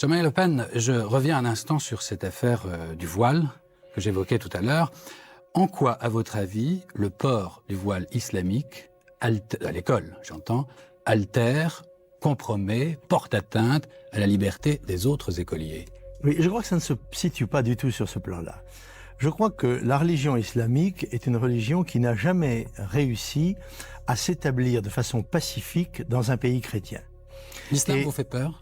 Jean-Marie Le Pen, je reviens un instant sur cette affaire du voile que j'évoquais tout à l'heure. En quoi, à votre avis, le port du voile islamique, à l'école, j'entends, altère, compromet, porte atteinte à la liberté des autres écoliers? Oui, je crois que ça ne se situe pas du tout sur ce plan-là. Je crois que la religion islamique est une religion qui n'a jamais réussi à s'établir de façon pacifique dans un pays chrétien. L'islam vous fait peur?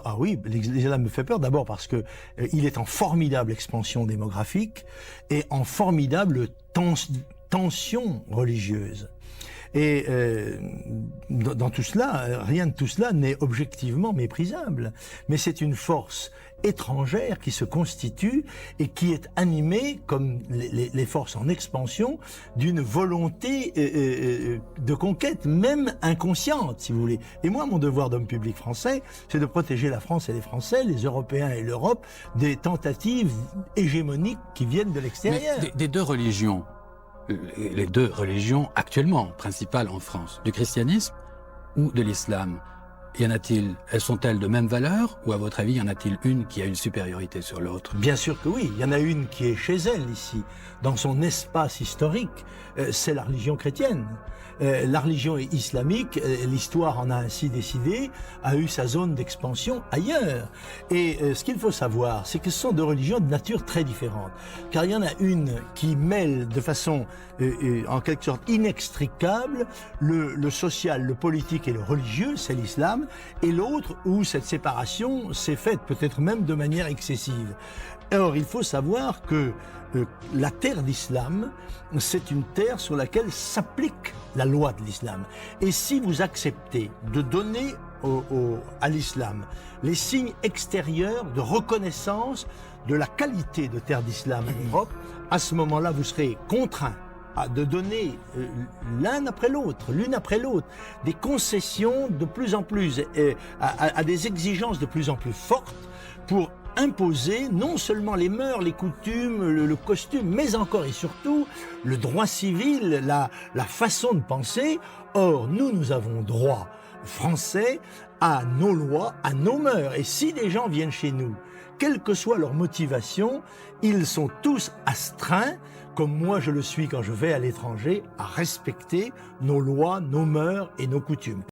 Ah oui, l'islam me fait peur d'abord parce que il est en formidable expansion démographique et en formidable tension religieuse. Et dans tout cela, rien de tout cela n'est objectivement méprisable. Mais c'est une force étrangère qui se constitue et qui est animée, comme les forces en expansion, d'une volonté de conquête, même inconsciente, si vous voulez. Et moi, mon devoir d'homme public français, c'est de protéger la France et les Français, les Européens et l'Europe, des tentatives hégémoniques qui viennent de l'extérieur. Mais des deux religions, les deux religions actuellement principales en France, du christianisme ou de l'islam, y en a-t-il, elles sont-elles de même valeur ou à votre avis, y en a-t-il une qui a une supériorité sur l'autre? Bien sûr que oui, il y en a une qui est chez elle ici, dans son espace historique, c'est la religion chrétienne. La religion islamique, l'histoire en a ainsi décidé, a eu sa zone d'expansion ailleurs. Et ce qu'il faut savoir, c'est que ce sont deux religions de nature très différente. Car il y en a une qui mêle de façon en quelque sorte inextricable le social, le politique et le religieux, c'est l'islam, et l'autre où cette séparation s'est faite peut-être même de manière excessive. Or, il faut savoir que la terre d'islam, c'est une terre sur laquelle s'applique la loi de l'islam. Et si vous acceptez de donner à l'islam les signes extérieurs de reconnaissance de la qualité de terre d'islam en Europe, à ce moment-là, vous serez contraint de donner l'une après l'autre, des concessions de plus en plus, à des exigences de plus en plus fortes pour imposer non seulement les mœurs, les coutumes, le costume, mais encore et surtout le droit civil, la façon de penser. Or, nous avons droit français à nos lois, à nos mœurs. Et si les gens viennent chez nous, quelle que soit leur motivation, ils sont tous astreints, comme moi je le suis quand je vais à l'étranger, à respecter nos lois, nos mœurs et nos coutumes.